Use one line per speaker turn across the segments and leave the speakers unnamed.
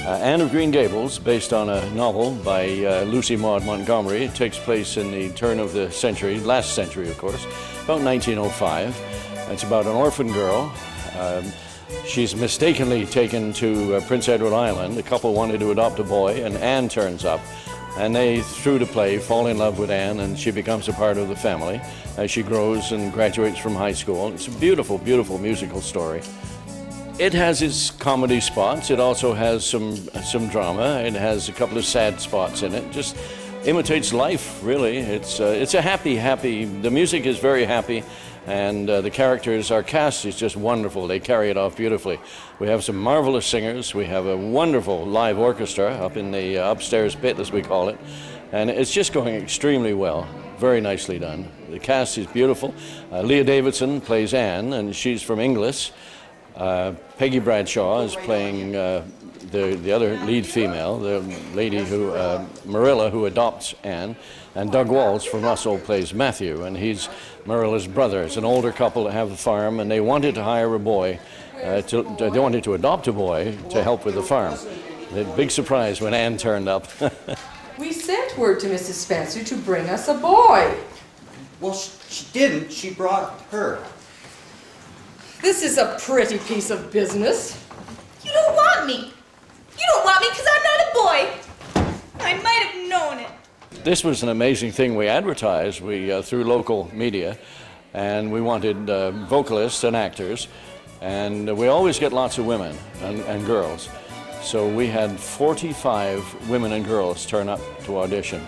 Anne of Green Gables, based on a novel by Lucy Maud Montgomery. It takes place in the turn of the century, last century of course, about 1905. It's about an orphan girl. She's mistakenly taken to Prince Edward Island. The couple wanted to adopt a boy, and Anne turns up. And they, through the play, fall in love with Anne, and she becomes a part of the family as she grows and graduates from high school. It's a beautiful, beautiful musical story. It has its comedy spots. It also has some drama. It has a couple of sad spots in it. Just imitates life, really. It's a happy. The music is very happy, and the characters, our cast is just wonderful. They carry it off beautifully. We have some marvelous singers. We have a wonderful live orchestra up in the upstairs pit, as we call it, and it's just going extremely well. Very nicely done. The cast is beautiful. Leah Davidson plays Anne, and she's from Inglis. Peggy Bradshaw is playing the other lead female, the lady who, Marilla, who adopts Anne, and Doug Walls from Russell plays Matthew, and he's Marilla's brother. It's an older couple that have a farm, and they wanted to hire a boy, they wanted to adopt a boy to help with the farm. The big surprise when Anne turned up.
We sent word to Mrs. Spencer to bring us a boy.
Well, she didn't. She brought her.
This is a pretty piece of business.
You don't want me. You don't want me because I'm not a boy. I might have known it.
This was an amazing thing we advertised through local media, and we wanted vocalists and actors, and we always get lots of women and girls. So we had 45 women and girls turn up to audition.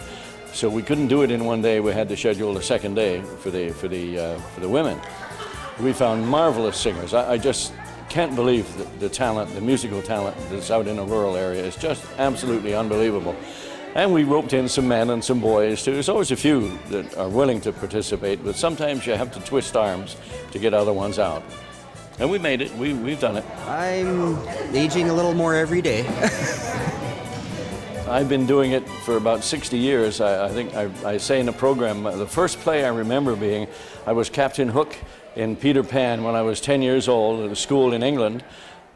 So we couldn't do it in one day. We had to schedule a second day for the women. We found marvelous singers. I just can't believe the talent, the musical talent that's out in a rural area. It's just absolutely unbelievable. And we roped in some men and some boys too. There's always a few that are willing to participate, but sometimes you have to twist arms to get other ones out. And we made it. We've done it.
I'm aging a little more every day.
I've been doing it for about 60 years. I think I say in the program, the first play I remember being, I was Captain Hook in Peter Pan when I was 10 years old at a school in England,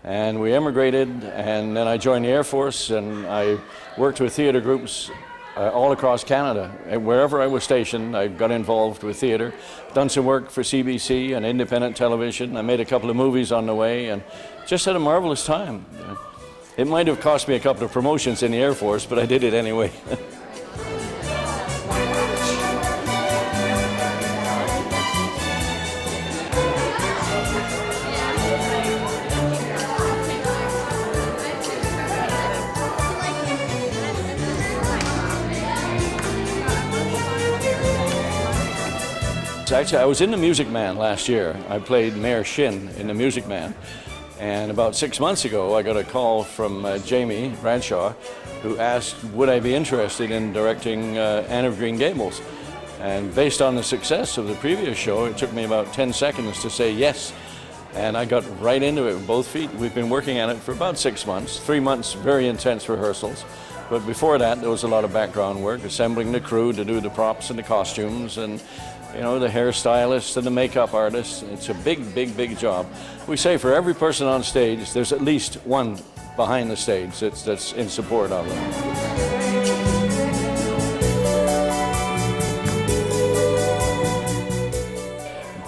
and we emigrated, and then I joined the Air Force, and I worked with theater groups all across Canada. And wherever I was stationed, I got involved with theater, done some work for CBC and independent television. I made a couple of movies on the way, and just had a marvelous time. It might have cost me a couple of promotions in the Air Force, but I did it anyway. Actually, I was in The Music Man last year. I played Mayor Shin in The Music Man. And about 6 months ago, I got a call from Jamie Bradshaw, who asked, would I be interested in directing Anne of Green Gables? And based on the success of the previous show, it took me about 10 seconds to say yes. And I got right into it with both feet. We've been working on it for about 6 months, 3 months, very intense rehearsals. But before that, there was a lot of background work, assembling the crew to do the props and the costumes, and you know, the hairstylists and the makeup artists. It's a big job. We say for every person on stage, there's at least one behind the stage that's in support of them.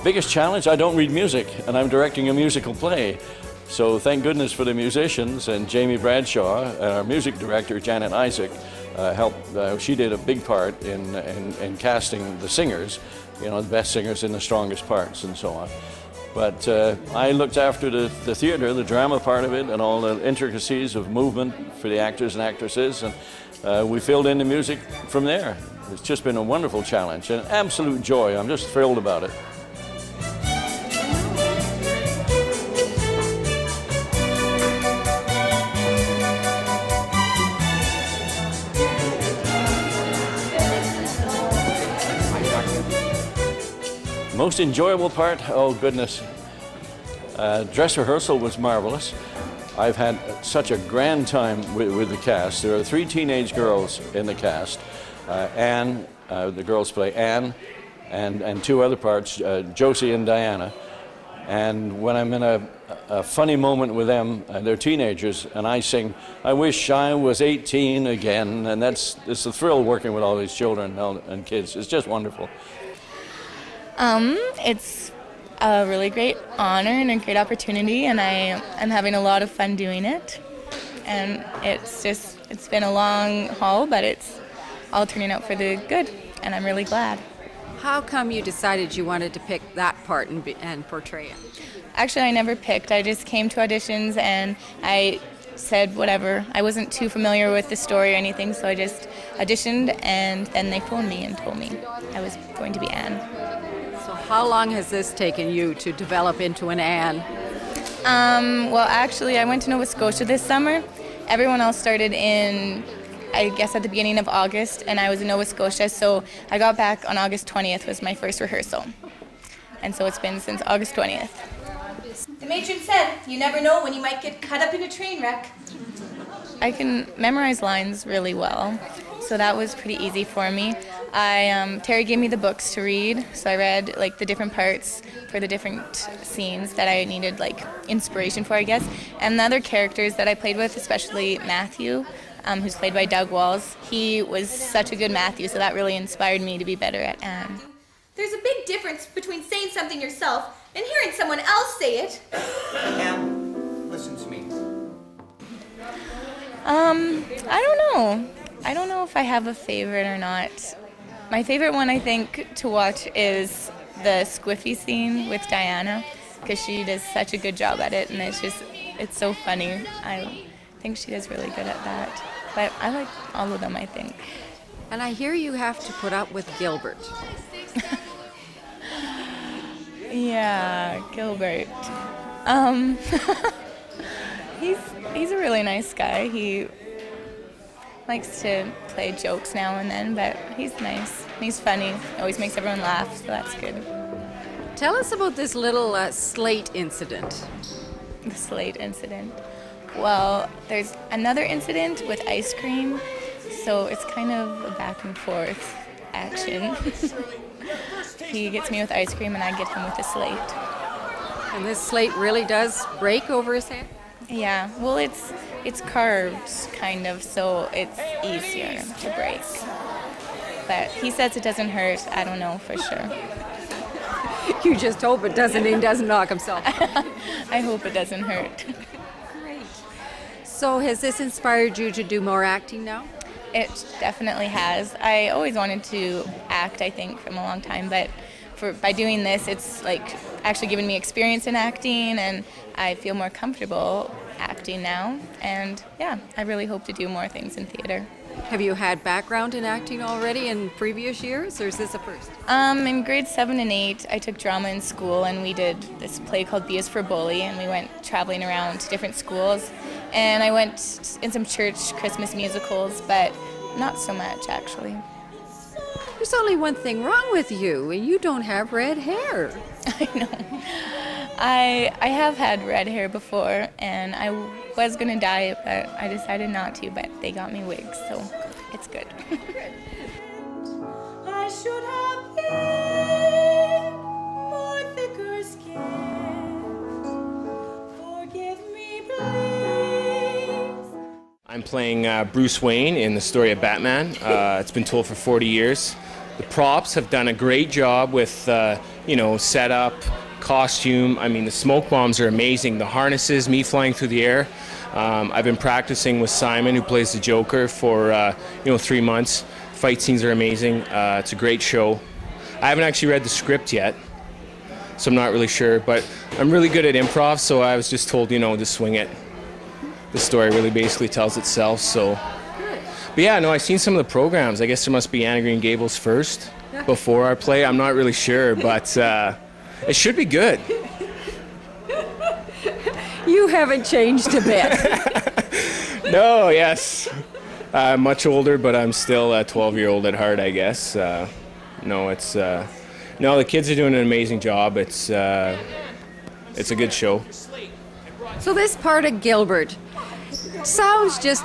Biggest challenge, I don't read music, and I'm directing a musical play. So thank goodness for the musicians, and Jamie Bradshaw, and our music director, Janet Isaac, helped. She did a big part in casting the singers, you know, the best singers in the strongest parts and so on. But I looked after the theater, the drama part of it, and all the intricacies of movement for the actors and actresses, and we filled in the music from there. It's just been a wonderful challenge, an absolute joy. I'm just thrilled about it. Most enjoyable part, oh goodness, dress rehearsal was marvelous. I've had such a grand time with the cast. There are 3 teenage girls in the cast. Anne, the girls play Anne, and 2 other parts, Josie and Diana. And when I'm in a funny moment with them. They're teenagers, and I sing, "I wish I was 18 again," and it's a thrill working with all these children and kids. It's just wonderful.
It's a really great honor and a great opportunity, and I'm having a lot of fun doing it. And it's been a long haul, but it's all turning out for the good, and I'm really glad.
How come you decided you wanted to pick that part and portray it?
Actually, I never picked. I just came to auditions and I said whatever. I wasn't too familiar with the story or anything, so I just auditioned, and then they phoned me and told me I was going to be Anne.
So how long has this taken you to develop into an Anne?
Well, actually, I went to Nova Scotia this summer. Everyone else started in, I guess, at the beginning of August, and I was in Nova Scotia, so I got back on August 20th was my first rehearsal. And so it's been since August 20th.
The matron said, you never know when you might get cut up in a train wreck.
I can memorize lines really well, so that was pretty easy for me. Terry gave me the books to read, so I read like the different parts for the different scenes that I needed like inspiration for, I guess. And the other characters that I played with, especially Matthew, who's played by Doug Walls, he was such a good Matthew, so that really inspired me to be better at Anne.
There's a big difference between saying something yourself and hearing someone else say it.
Anne, listen to me.
I don't know. I don't know if I have a favorite or not. My favorite one, I think, to watch is the Squiffy scene with Diana, because she does such a good job at it, and it's so funny. I think she does really good at that. But I like all of them, I think.
And I hear you have to put up with Gilbert.
Yeah, Gilbert. He's a really nice guy. He likes to play jokes now and then, but he's nice. He's funny. Always makes everyone laugh, so that's good.
Tell us about this little slate incident.
The slate incident. Well, there's another incident with ice cream, so it's kind of a back and forth action. He gets me with ice cream and I get him with a slate.
And this slate really does break over his head?
Yeah, well it's carved kind of, so it's easier to break. But he says it doesn't hurt. I don't know for sure.
You just hope it doesn't, he doesn't knock himself out.
I hope it doesn't hurt.
Great. So has this inspired you to do more acting now?
It definitely has. I always wanted to act, I think, from a long time, but by doing this, it's like actually given me experience in acting, and I feel more comfortable acting now. And yeah, I really hope to do more things in theater.
Have you had background in acting already in previous years, or is this a first?
In grades 7 and 8, I took drama in school, and we did this play called B is for Bully, and we went traveling around to different schools. And I went in some church Christmas musicals, but not so much, actually.
There's only one thing wrong with you, and you don't have red hair.
I know. I have had red hair before, and I was going to dye it, but I decided not to, but they got me wigs, so it's good.
I should have been more thicker skinned. Forgive me, please.
I'm playing Bruce Wayne in the story of Batman. It's been told for 40 years. The props have done a great job with, setup, costume. I mean, the smoke bombs are amazing. The harnesses, me flying through the air. I've been practicing with Simon, who plays the Joker, for 3 months. Fight scenes are amazing. It's a great show. I haven't actually read the script yet, so I'm not really sure. But I'm really good at improv, so I was just told, to swing it. The story really basically tells itself. So, but yeah, no, I've seen some of the programs. I guess there must be Anna Green Gables first before our play. I'm not really sure, but it should be good.
You haven't changed a bit.
No, yes. Much older, but I'm still a 12-year-old at heart, I guess. No, the kids are doing an amazing job. It's a good show.
So this part of Gilbert sounds just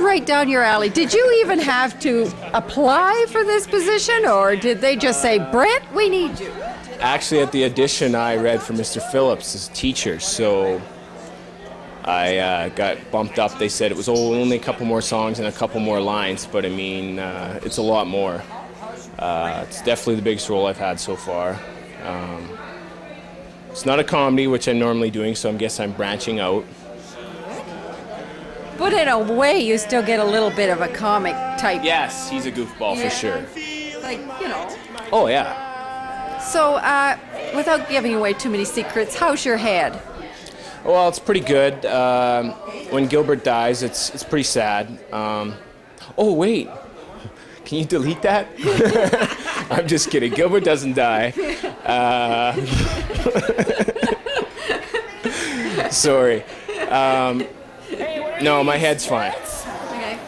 right down your alley. Did you even have to apply for this position, or did they just say, Brent, we need you?
Actually, at the audition, I read for Mr. Phillips as teacher, so I got bumped up. They said it was only a couple more songs and a couple more lines, but I mean, it's a lot more. It's definitely the biggest role I've had so far. It's not a comedy, which I'm normally doing, so I guess I'm branching out.
But in a way, you still get a little bit of a comic type.
Yes, he's a goofball for sure.
Like, you know.
Oh, yeah.
So, without giving away too many secrets, how's your head?
Well, it's pretty good. When Gilbert dies, it's pretty sad. Oh, wait. Can you delete that? I'm just kidding. Gilbert doesn't die. Sorry. No, my head's fine.
Okay.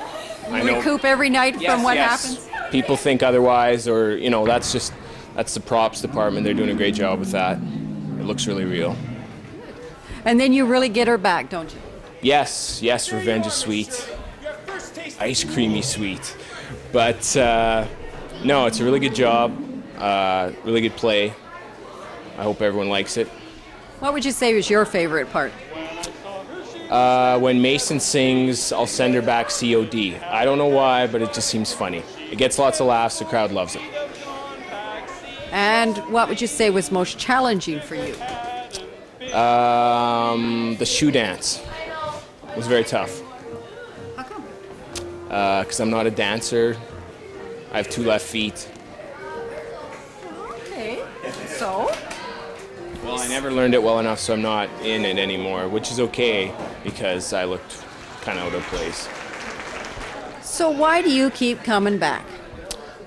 I
You
know.
recoup every night
Yes,
from what
yes.
happens?
People think otherwise, or, you know, that's the props department. They're doing a great job with that. It looks really real.
And then you really get her back, don't you?
Yes, revenge is sweet. Ice creamy sweet. But, no, it's a really good job. Really good play. I hope everyone likes it.
What would you say was your favorite part?
When Mason sings, I'll send her back COD. I don't know why, but it just seems funny. It gets lots of laughs, the crowd loves it.
And what would you say was most challenging for you?
The shoe dance was very tough.
How come?
Because I'm not a dancer. I have 2 left feet.
Okay. So?
Well, I never learned it well enough, so I'm not in it anymore, which is okay because I looked kind of out of place.
So why do you keep coming back?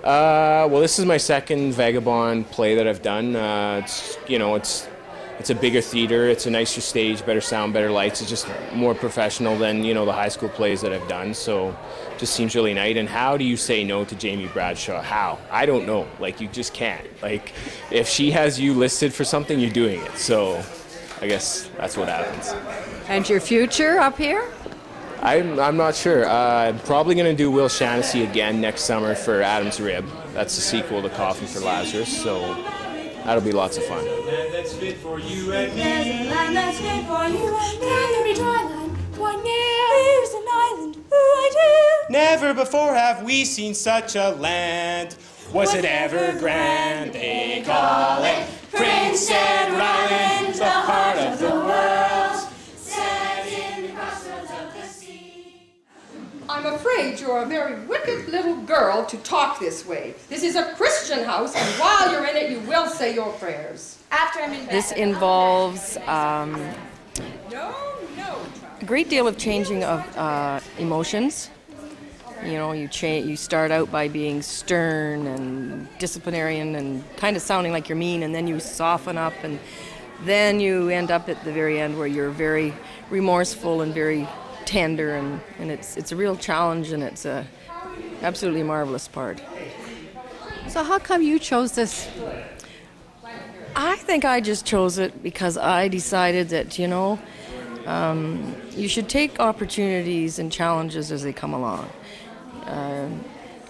Well, this is my second Vagabond play that I've done. It's a bigger theater. It's a nicer stage, better sound, better lights. It's just more professional than, the high school plays that I've done. So it just seems really nice. And how do you say no to Jamie Bradshaw? How? I don't know. You just can't. If she has you listed for something, you're doing it. So I guess that's what happens.
And your future up here?
I'm not sure. I'm probably going to do Will Shaughnessy again next summer for Adam's Rib. That's the sequel to Coffin for Lazarus, so that'll be lots of fun.
That's fit for you and me. There's a land that's fit for you and me. Every dry land, one near. Here's an island right here. Never before have we seen such a land. Was it ever grand? They call it Prince Edward Island, the heart of the world. Set in the crossroads of the sea.
I'm afraid you're a very wicked little girl to talk this way. This is a Christian house, and while you're in it, you will say your prayers.
After I'm in bed.
This involves a great deal of changing of emotions. You start out by being stern and disciplinarian and kind of sounding like you're mean, and then you soften up, and then you end up at the very end where you're very remorseful and very tender, and it's a real challenge, and it's a absolutely marvelous part.
So how come you chose this?
I think I just chose it because I decided that, you should take opportunities and challenges as they come along.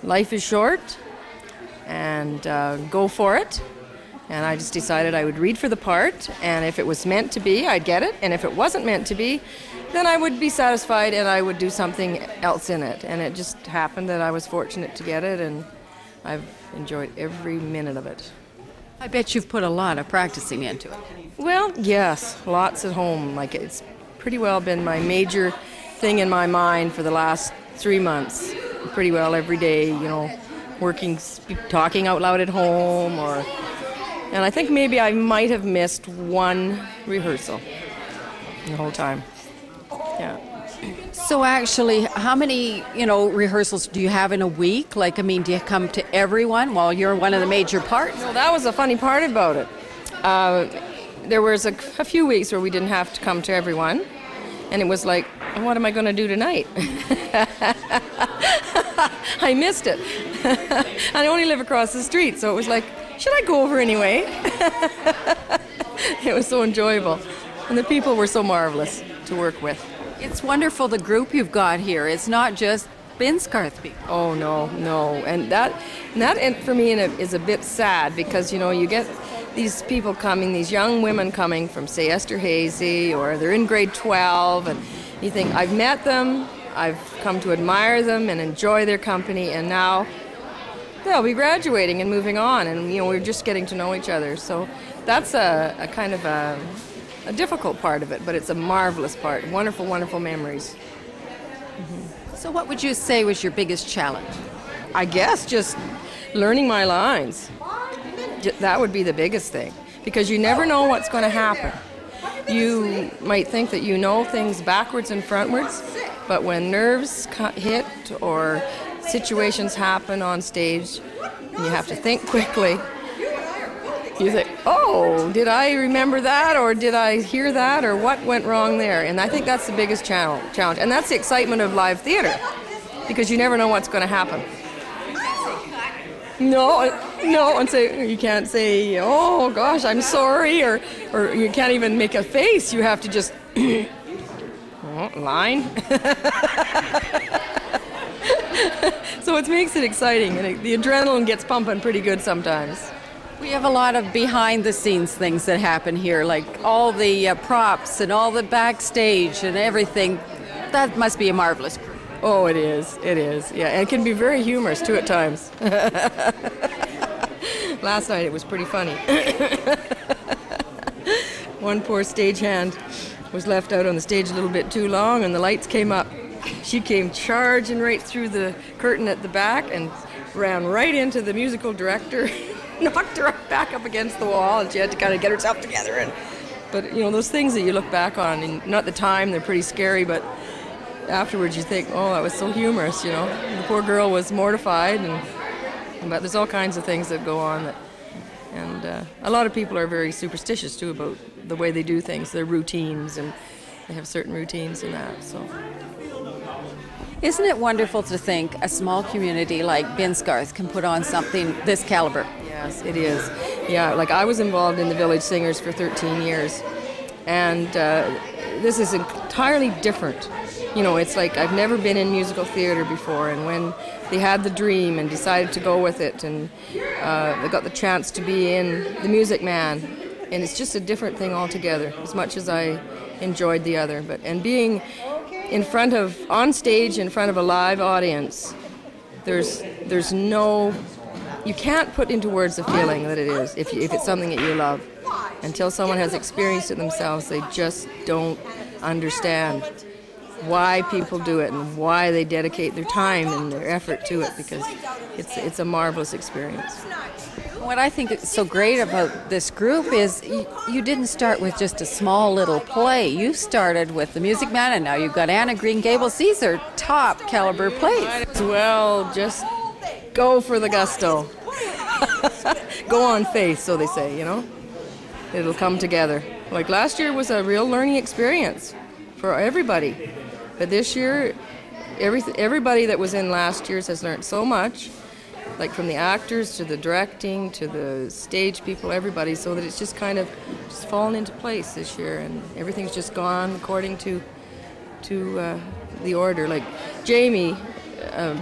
Life is short, and go for it. And I just decided I would read for the part, and if it was meant to be, I'd get it. And if it wasn't meant to be, then I would be satisfied and I would do something else in it. And it just happened that I was fortunate to get it, and I've enjoyed every minute of it.
I bet you've put a lot of practicing into it.
Well, yes, lots at home. It's pretty well been my major thing in my mind for the last 3 months. Pretty well every day, working, talking out loud at home, and I think maybe I might have missed 1 rehearsal the whole time. Yeah.
So actually, how many, rehearsals do you have in a week? Do you come to everyone while you're one of the major parts?
Well, that was the funny part about it. There was a few weeks where we didn't have to come to everyone, and it was like, what am I going to do tonight? I missed it. I only live across the street, so it was like, should I go over anyway? It was so enjoyable, and the people were so marvelous to work with.
It's wonderful, the group you've got here. It's not just Binscarth people.
Oh, no. And that for me is a bit sad because, you get these people coming, these young women coming from, say, Esterhazy, or they're in grade 12, and you think, I've met them, I've come to admire them and enjoy their company, and now they'll be graduating and moving on, and we're just getting to know each other. So that's a kind of a difficult part of it, but it's a marvelous part. Wonderful, wonderful memories.
So what would you say was your biggest challenge?
I guess just learning my lines. That would be the biggest thing, because you never know what's going to happen. You might think that you know things backwards and frontwards, but when nerves hit or situations happen on stage, and you have to think quickly, you think, oh, did I remember that, or did I hear that, or what went wrong there? And I think that's the biggest challenge. And that's the excitement of live theater, because you never know what's going to happen. No, and say, you can't say, oh gosh, I'm sorry, or you can't even make a face. You have to just line. So it makes it exciting, and the adrenaline gets pumping pretty good sometimes.
We have a lot of behind-the-scenes things that happen here, like all the props and all the backstage and everything. That must be a marvelous crew.
Oh, it is, yeah, and it can be very humorous, too, at times. Last night it was pretty funny. One poor stagehand was left out on the stage a little bit too long, and the lights came up. She came charging right through the curtain at the back and ran right into the musical director, knocked her back up against the wall, and she had to kind of get herself together. But, those things that you look back on, and not the time, they're pretty scary, but afterwards you think, oh, that was so humorous, The poor girl was mortified, but there's all kinds of things that go on. And a lot of people are very superstitious, too, about the way they do things, their routines, and they have certain routines and that, so.
Isn't it wonderful to think a small community like Binscarth can put on something this caliber?
Yes, it is. Yeah, like I was involved in the Village Singers for 13 years, and this is entirely different. It's like I've never been in musical theater before, and when they had the dream and decided to go with it, and they got the chance to be in The Music Man, and it's just a different thing altogether, as much as I enjoyed the other. And being on stage in front of a live audience, there's no, you can't put into words the feeling that it is, if it's something that you love. Until someone has experienced it themselves, they just don't understand why people do it and why they dedicate their time and their effort to it, because it's a marvelous experience.
What I think is so great about this group is you didn't start with just a small little play. You started with The Music Man, and now you've got Anne of Green Gables. These are top caliber plays.
Well, just go for the gusto. Go on faith, so they say, It'll come together. Like last year was a real learning experience for everybody. But this year, everybody that was in last year's has learned so much, like from the actors to the directing to the stage people, everybody, so that it's just kind of just fallen into place this year, and everything's just gone according to the order. Like Jamie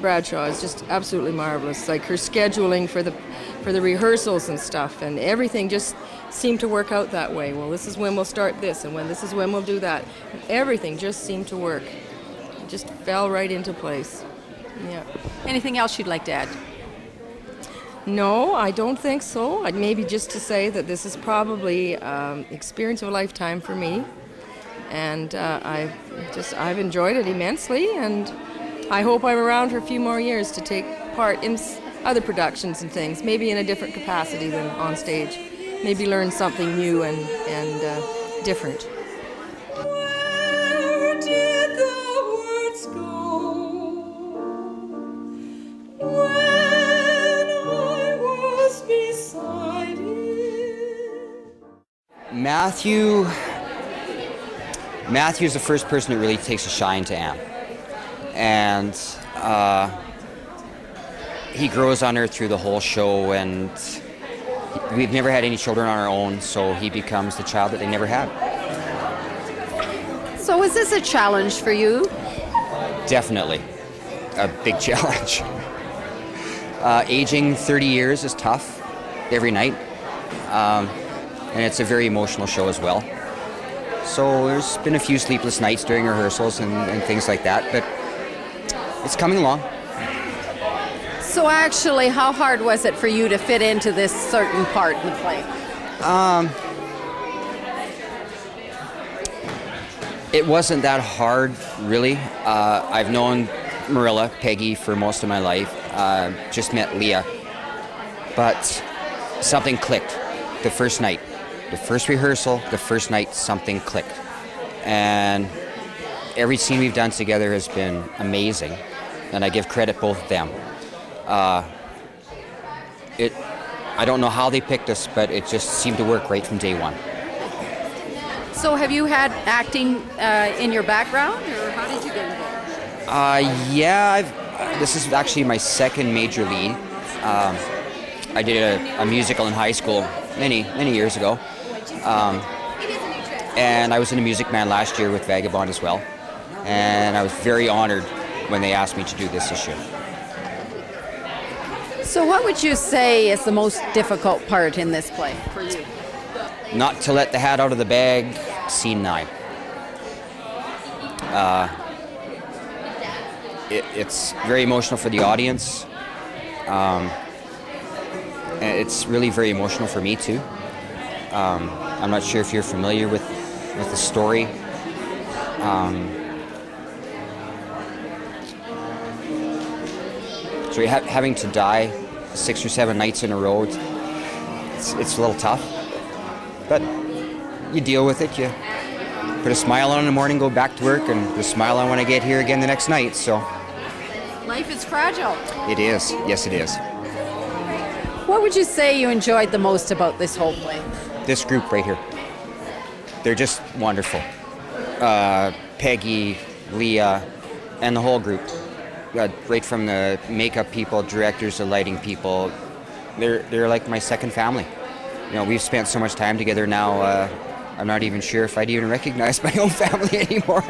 Bradshaw is just absolutely marvelous. Like her scheduling for the rehearsals and stuff, and everything just seemed to work out that way. Well, this is when we'll start this, and this is when we'll do that. Everything just seemed to work. It just fell right into place. Yeah.
Anything else you'd like to add?
No, I don't think so. Maybe just to say that this is probably experience of a lifetime for me, and I've enjoyed it immensely, and I hope I'm around for a few more years to take part in other productions and things, maybe in a different capacity than on stage. Maybe learn something new and different.
Where did the words go when I was beside him?
Matthew's the first person that really takes a shine to Anne. And he grows on her through the whole show, and we've never had any children on our own, so he becomes the child that they never had.
So is this a challenge for you?
Definitely. A big challenge. Aging 30 years is tough every night. and it's a very emotional show as well. So there's been a few sleepless nights during rehearsals and things like that, but it's coming along.
So actually, how hard was it for you to fit into this certain part in the play?
It wasn't that hard, really. I've known Marilla, Peggy, for most of my life. Just met Leah. But something clicked the first night. The first rehearsal, the first night, something clicked. And every scene we've done together has been amazing. And I give credit both of them. I don't know how they picked us, but it just seemed to work right from day one.
So have you had acting in your background, or how did you get involved?
Yeah, this is actually my second major lead. I did a musical in high school many years ago. And I was in a Music Man last year with Vagabond as well. And I was very honored when they asked me to do this issue.
So what would you say is the most difficult part in this play for you?
Not to let the hat out of the bag, scene 9. It's very emotional for the audience. And it's really very emotional for me too. I'm not sure if you're familiar with the story. So having to die 6 or 7 nights in a row, it's a little tough. But you deal with it. You put a smile on in the morning, go back to work, and the smile on when I get here again the next night. So
life is fragile.
It is. Yes, it is.
What would you say you enjoyed the most about this whole play?
This group right here. They're just wonderful. Peggy, Leah, and the whole group. Right from the makeup people, directors, the lighting people. They're like my second family. You know, we've spent so much time together now, I'm not even sure if I'd even recognize my own family anymore.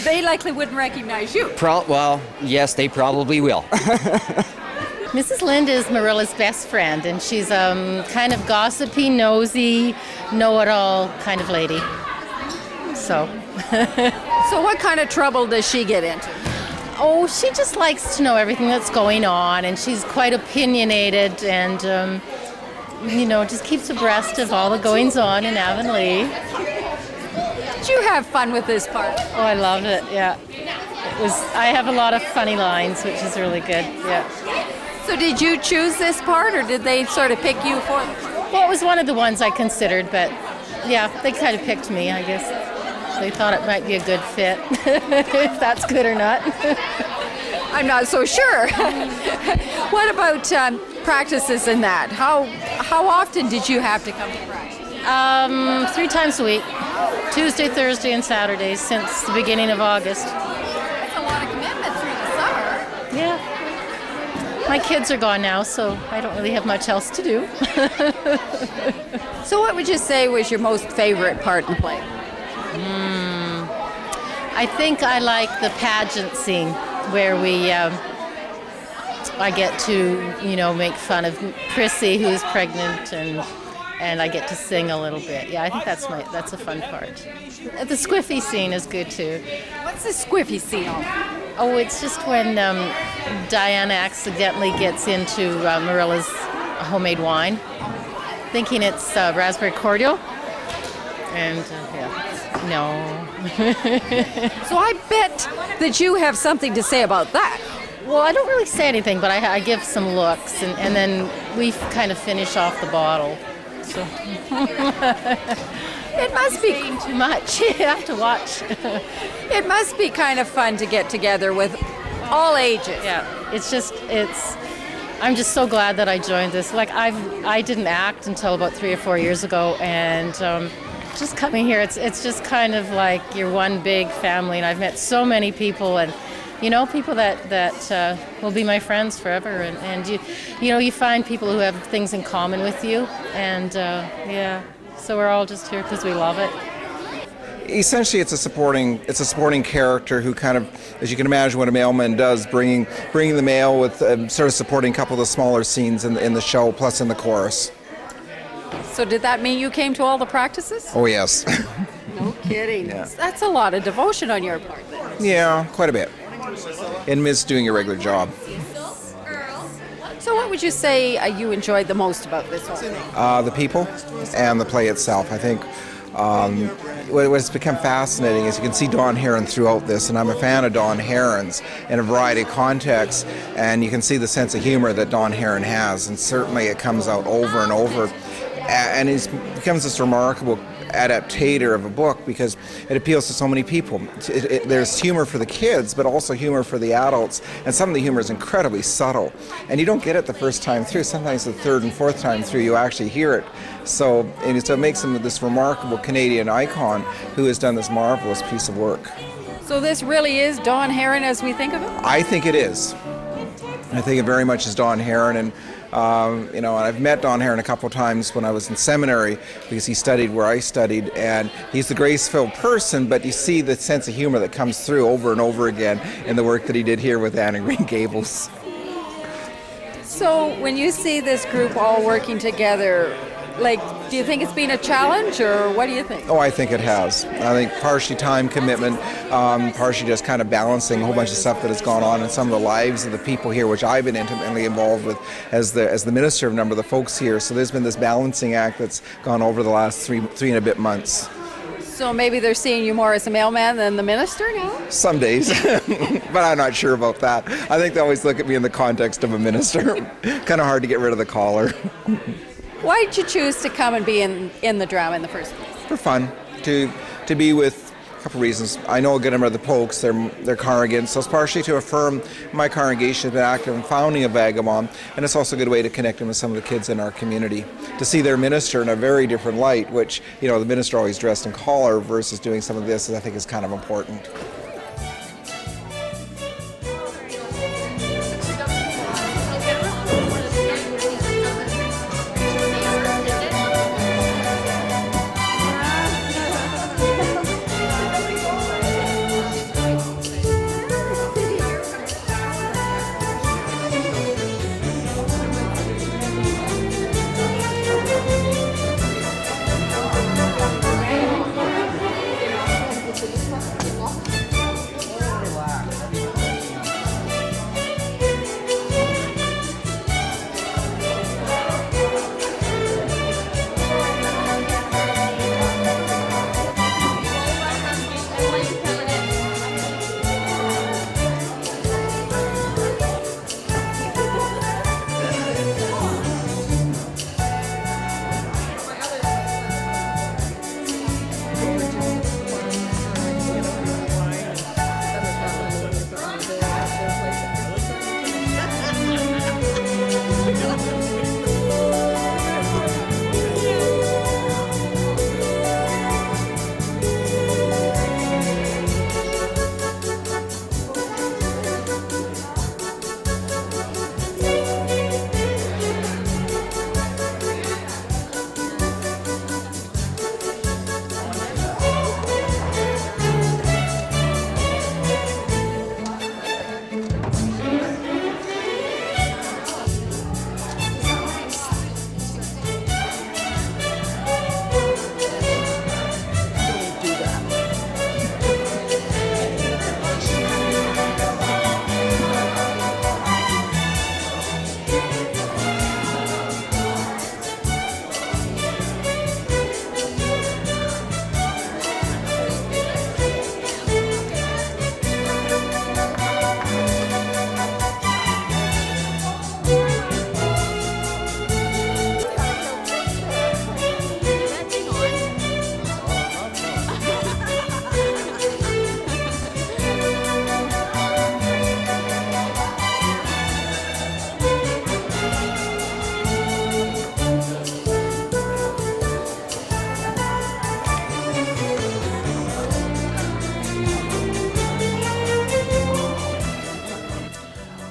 They likely wouldn't recognize you.
Well, yes, they probably will.
Mrs. Lind is Marilla's best friend, and she's kind of gossipy, nosy, know-it-all kind of lady. So.
So what kind of trouble does she get into?
Oh, she just likes to know everything that's going on, and she's quite opinionated, and just keeps abreast of all the goings-on in Avonlea.
Did you have fun with this part?
Oh, I loved it, yeah. I have a lot of funny lines, which is really good, yeah.
So did you choose this part, or did they sort of pick you for the part?
Well, it was one of the ones I considered, but yeah, they kind of picked me, I guess. They thought it might be a good fit, if that's good or not.
I'm not so sure. What about practices in that? How often did you have to come to practice?
3 times a week, Tuesday, Thursday, and Saturdays since the beginning of August.
That's a lot of commitment through the summer.
Yeah. My kids are gone now, so I don't really have much else to do.
So what would you say was your most favorite part in the play?
I think I like the pageant scene where I get to, make fun of Prissy, who's pregnant, and I get to sing a little bit. Yeah, I think that's a fun part. The squiffy scene is good too.
What's the squiffy scene all about?
Oh, it's just when Diana accidentally gets into Marilla's homemade wine, thinking it's raspberry cordial, and no.
So I bet that you have something to say about that.
Well, I don't really say anything, but I give some looks, and then we kind of finish off the bottle. So
it must be
too much. You have to watch.
It must be kind of fun to get together with all ages.
Yeah, I'm just so glad that I joined this. Like I didn't act until about 3 or 4 years ago, and just coming here, it's just kind of like you're one big family, and I've met so many people, and people that will be my friends forever, and you find people who have things in common with you, and so we're all just here because we love it.
Essentially, it's a supporting character who kind of, as you can imagine, what a mailman does, bringing the mail with sort of supporting a couple of the smaller scenes in the show, plus in the chorus.
So did that mean you came to all the practices?
Oh, yes.
No kidding.
Yeah.
That's a lot of devotion on your part then.
Yeah, quite a bit. And miss doing your regular job.
So what would you say you enjoyed the most about this whole thing?
The people and the play itself. I think what's become fascinating is you can see Don Heron throughout this, and I'm a fan of Don Heron's in a variety of contexts, and you can see the sense of humor that Don Heron has, and certainly it comes out over and over. And he becomes this remarkable adaptator of a book because it appeals to so many people. There's humor for the kids, but also humor for the adults, and some of the humor is incredibly subtle. And you don't get it the first time through. Sometimes the third and fourth time through, you actually hear it. So it makes him this remarkable Canadian icon who has done this marvelous piece of work.
So this really is Don Heron as we think of it?
I think it is. I think it very much is Don Heron, and and I've met Don Heron a couple of times when I was in seminary because he studied where I studied, and he's the grace-filled person, but you see the sense of humor that comes through over and over again in the work that he did here with Anne and Green Gables.
So when you see this group all working together, do you think it's been a challenge, or what do you think?
Oh, I think it has. I think partially time commitment, partially just kind of balancing a whole bunch of stuff that has gone on in some of the lives of the people here, which I've been intimately involved with as the minister of a number of the folks here. So there's been this balancing act that's gone over the last three and a bit months.
So maybe they're seeing you more as a mailman than the minister now?
Some days, but I'm not sure about that. I think they always look at me in the context of a minister. Kind of hard to get rid of the collar.
Why did you choose to come and be in the drama in the first place?
For fun, to be with a couple reasons. I know a good number of the Pokes, they're congregants, so it's partially to affirm my congregation has been active in founding of Vagabond, and it's also a good way to connect them with some of the kids in our community. To see their minister in a very different light, which, the minister always dressed in collar versus doing some of this, I think is kind of important.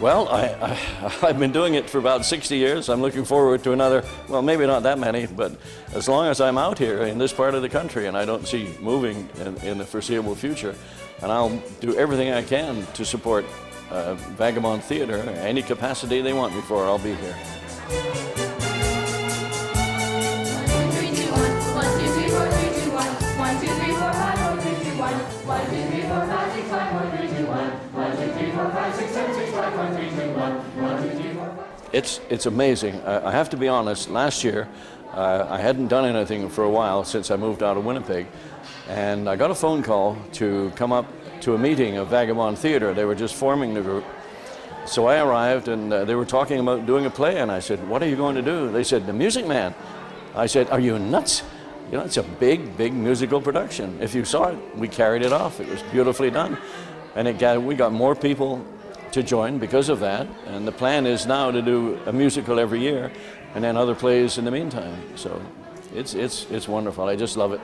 Well, I've been doing it for about 60 years. I'm looking forward to another, well, maybe not that many, but as long as I'm out here in this part of the country, and I don't see moving in the foreseeable future, and I'll do everything I can to support Vagabond Theatre. Any capacity they want me for, I'll be here. It's amazing. I have to be honest, last year I hadn't done anything for a while since I moved out of Winnipeg, and I got a phone call to come up to a meeting of Vagabond Theatre. They were just forming the group. So I arrived, and they were talking about doing a play, and I said, "What are you going to do?" They said, "The Music Man." I said, "Are you nuts? You know, it's a big, big musical production. If you saw it, we carried it off. It was beautifully done. And we got more people to join because of that. And the plan is now to do a musical every year and then other plays in the meantime. So it's wonderful. I just love it.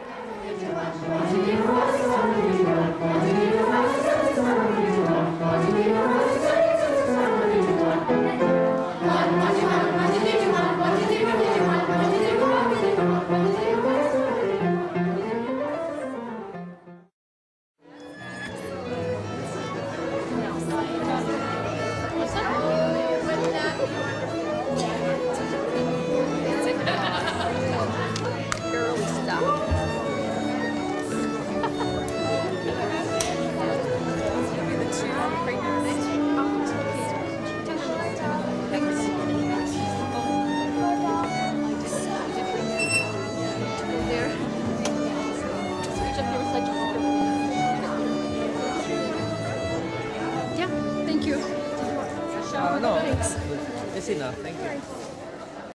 No, it's enough. Thank you.